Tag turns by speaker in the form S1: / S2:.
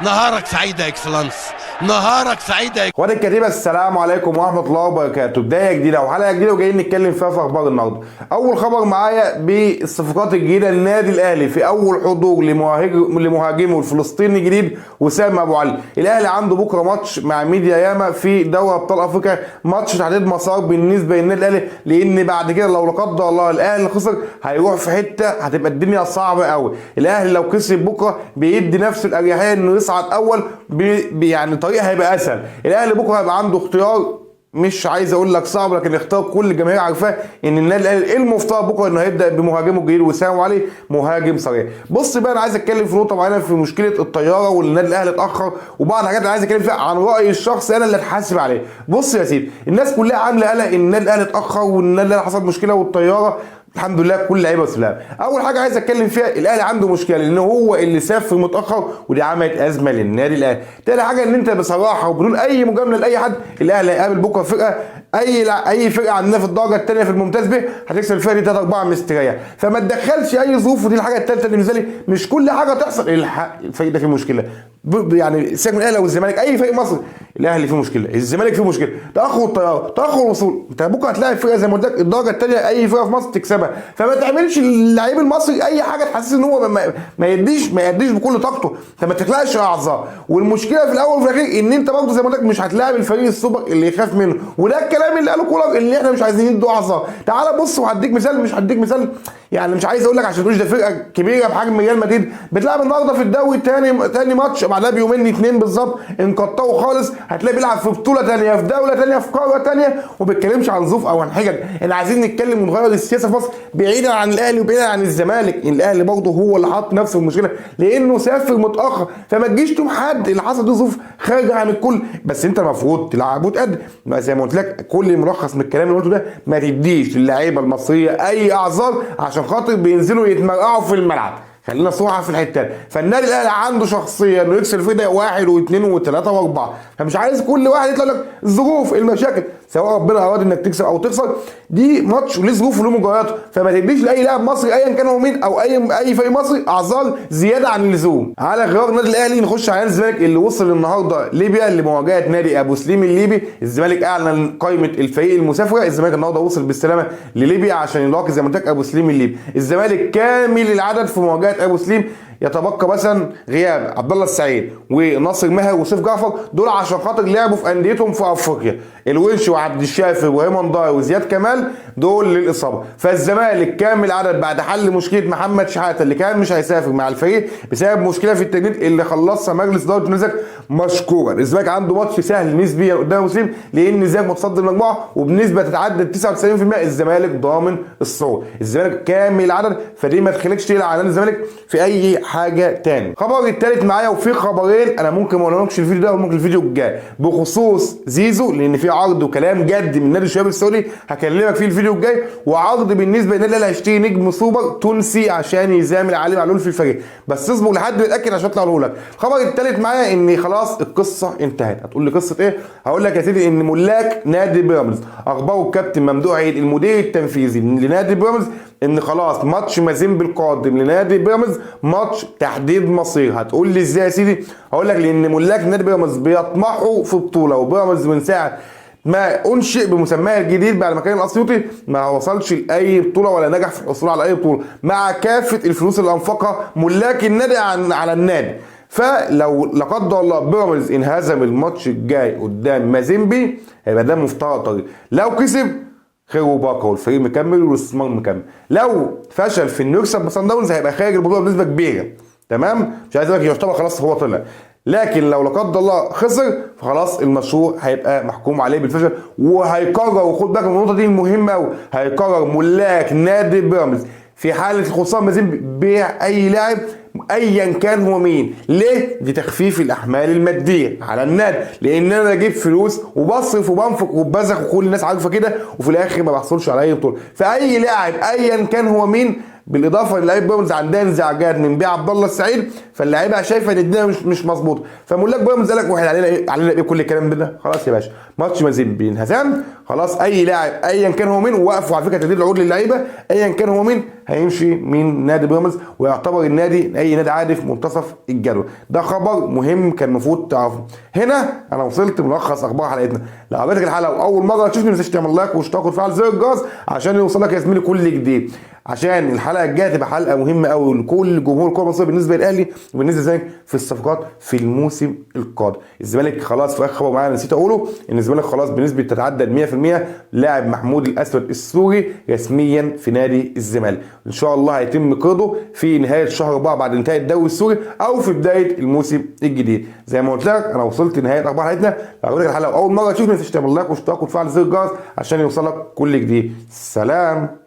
S1: نهارك سعيد يا اكسلانس، نهارك سعيد يا
S2: اخواني الكتيبه، السلام عليكم ورحمه الله وبركاته. بدايه جديده وحلقه جديده وجايين نتكلم فيها في اخبار النهارده. اول خبر معايا بالصفقات الجديده للنادي الاهلي في اول حضور لمهاجمه الفلسطيني الجديد وسام ابو علي. الاهلي عنده بكره ماتش مع ميديا ياما في دوري ابطال افريقيا، ماتش تحديد مسار بالنسبه للنادي الاهلي، لان بعد كده لو لا قدر الله الاهلي خسر هيروح في حته هتبقى الدنيا صعبه قوي. الاهلي لو كسب بكره بيدي نفسه الاريحيه انه يصعد اول، يعني طريق هيبقى اسهل. الاهلي بكره هيبقى عنده اختيار، مش عايز اقول لك صعب لكن اختيار كل الجماهير عارفاه، ان النادي الاهلي المفترض بكره انه هيبدا بمهاجمه الجديد وسام علي مهاجم صريح. بص بقى، انا عايز اتكلم في نقطه معينه في مشكله الطياره والنادي الاهلي اتاخر، وبعض الحاجات اللي عايز اتكلم فيها عن رايي الشخصي انا اللي اتحاسب عليه. بص يا سيدي، الناس كلها عامله قلق ان النادي الاهلي اتاخر والنادي الاهلي حصل مشكله والطياره. الحمد لله كل لعيبه وسلام. اول حاجه عايز اتكلم فيها، الاهلي عنده مشكله لان هو اللي سافر متاخر ودي عملت ازمه للنادي الاهلي. تاني حاجه ان انت بصراحه وبدون اي مجامله لاي حد، الاهلي هيقابل بكره فرقه، اي فرقه عندنا في الدرجه الثانيه في الممتاز به هتكسب الفرقه دي 3 4 مستريح، فما تدخلش اي ظروف. ودي الحاجه الثالثه اللي بالنسبه لي، مش كل حاجه تحصل الفريق ده فيه مشكله. يعني سيبك من الاهلي والزمالك، اي فريق مصري الاهلي فيه مشكله، الزمالك فيه مشكله، تاخر الطياره، تاخر الوصول. انت بكره هتلاعب فرقه زي ما قلت لك الدرجه الثانيه، اي فرقه في مصر تكسبها، فما تعملش اللعيب المصري اي حاجه تحسس ان هو ما يديش بكل طاقته، انت ما تخلقش اعذار. والمشكله في الاول وفي الاخير ان انت برضه زي ما قلت لك مش هتلاعب الفريق السوبر اللي يخاف منه، وده الكلام اللي قاله كولر اللي احنا مش عايزين ندوا اعذار. تعال بص وهديك مثال، مش هديك مثال يعني مش عايز اقول لك عشان تقولش ده فرقه كبيره بحجم ريال مدريد بتلعب النهارده في الدوري تاني ماتش بعدها بيومين 2 بالظبط انقطعوا خالص، هتلاقي بيلعب في بطوله ثانيه في دوله ثانيه في قاره ثانيه، وما بيتكلمش عن ظروف او عن حجج. احنا عايزين نتكلم ونغير السياسه في مصر بعيدا عن الاهلي وبعيدا عن الزمالك. الاهلي برضه هو اللي حط نفسه في المشكله لانه سافر متاخر، فما تجيش تقوم حد اللي حصل دي ظروف خارجه عن الكل، بس انت المفروض تلعب وتقدم. زي ما قلت لك كل ملخص من الكلام اللي قلته ده، ما تديش للعيبه المصريه اي اعذار عشان خاطر بينزلوا يتمرقعوا في الملعب. خلينا صراحه في الحته دي. فالنادي الاهلي عنده شخصيه انه يكسر الفرقه 1 و2 و3 و4، فمش عايز كل واحد يطلع لك الظروف المشاكل، سواء ربنا اراد انك تكسب او تخسر، دي ماتش وليه ظروف وله مجرياته. فما تديش لاي لاعب مصري ايا كان هو مين او اي فريق مصري اعذار زياده عن اللزوم. على غرار النادي الاهلي نخش على الزمالك اللي وصل النهارده ليبيا لمواجهه نادي ابو سليم الليبي. الزمالك اعلن قائمه الفريق المسافره، الزمالك النهارده وصل بالسلامه لليبيا عشان يلاقي زي ما قلت لك ابو سليم الليبي. الزمالك كامل العدد في مواجهه ابو سليم، يتبقى مثلا غياب عبد الله السعيد وناصر ماهر وسيف جعفر، دول عشان خاطر لعبوا في انديتهم في افريقيا. الونش وعبد الشافي وهيمن ضاي وزياد كمال دول للاصابه. فالزمالك كامل عدد بعد حل مشكله محمد شحاته اللي كان مش هيسافر مع الفريق بسبب مشكله في التجنيد اللي خلصها مجلس اداره الزمالك مشكورا. الزمالك عنده ماتش سهل نسبيا قدام مسلم لان الزمالك متصدر المجموعه وبنسبه تتعدى 99% الزمالك ضامن الصعود. الزمالك كامل عدد، فدي ما تخليكش تقلق على الزمالك في اي حاجه تاني. خبر التالت معايا، وفي خبرين انا ممكن ما اقولهمش الفيديو ده وممكن الفيديو الجاي بخصوص زيزو، لان في عرض وكلام جد من نادي الشباب السعودي هكلمك فيه الفيديو الجاي، وعرض بالنسبه للنادي اللي هيشتري نجم سوبر تونسي عشان يزامل علي معلول في الفريق، بس اصبر لحد ما اتاكد عشان اطلع لك. الخبر التالت معايا ان خلاص القصه انتهت. هتقول لي قصه ايه؟ هقول لك يا سيدي ان ملاك نادي بيراميدز اخبروا الكابتن ممدوح عيد المدير التنفيذي لنادي بيراميدز ان خلاص ماتش مازيمبي القادم لنادي بيراميدز ماتش تحديد مصير. هتقول لي ازاي يا سيدي؟ هقول لك لان ملاك نادي بيراميدز بيطمحوا في بطوله، وبيراميدز من ساعه ما انشئ بمسماه الجديد بعد ما كان الاسيوطي ما وصلش لاي بطوله ولا نجح في الحصول على اي بطوله مع كافه الفلوس اللي انفقها ملاك النادي على النادي. فلو لا قدر الله بيراميدز انهزم الماتش الجاي قدام مازيمبي هيبقى ده مفترض طريق، لو كسب خير وبركه والفريق مكمل والاستثمار مكمل، لو فشل في انه يكسب صن داونز هيبقى خارج البطوله بنسبه كبيره. تمام؟ مش عايز اقول لك يعتبر خلاص هو طلع، لكن لو لا قدر الله خسر فخلاص المشروع هيبقى محكوم عليه بالفشل، وهيقرر، وخد بالك من النقطه دي المهمه قوي، هيقرر ملاك نادي بيراميدز في حاله خساره مازيمبي بيع اي لاعب ايا كان هو مين. ليه؟ دي تخفيف الاحمال الماديه على النادي، لان انا اجيب فلوس وبصرف وبنفق وببذخ وكل الناس عارفه كده وفي الاخر ما بحصلش على اي بطوله. فاي لاعب ايا كان هو مين بالاضافه ان لعيبه بيراميدز عندها انزعاجات من بيع عبد الله السعيد، فاللعيبه شايفه ان الدنيا مش مظبوطه، فملاك بيراميدز قال لك واحد علينا ايه كل الكلام ده؟ خلاص يا باشا ماتش مازيمبي بينهزم، خلاص اي لاعب ايا كان هو مين، ووقفوا على فكره تجديد العقود للعيبه ايا كان هو مين هيمشي من نادي بيراميدز، ويعتبر النادي اي نادي عادي في منتصف الجدول. ده خبر مهم كان المفروض تعرفه. هنا انا وصلت ملخص اخبار حلقتنا. لو عجبتك الحلقه واول مره تشوفني ما تنساش تعمل لايك واشتراك وتفعل زر الجرس عشان يوصلك يا زميلي كل جديد، عشان الحلقه الجايه تبقى حلقه مهمه قوي لكل جمهور الكره المصريه بالنسبه للاهلي وبالنسبه للزمالك في الصفقات في الموسم القادم. الزمالك خلاص في اخر خبر معايا نسيت اقوله ان الزمالك خلاص بنسبه تتعدى 100% لاعب محمود الاسود السوري رسميا في نادي الزمالك، ان شاء الله هيتم قيده في نهايه شهر 4 بعد انتهاء الدوري السوري او في بدايه الموسم الجديد. زي ما قلت لك انا وصلت لنهايه اخبار حلقتنا. لو عجبتك الحلقه واول مره تشوفني ما تنساش تعمل لايك واشتراك وتفعل زر الجرس عشان يوصلك كل جديد. سلام.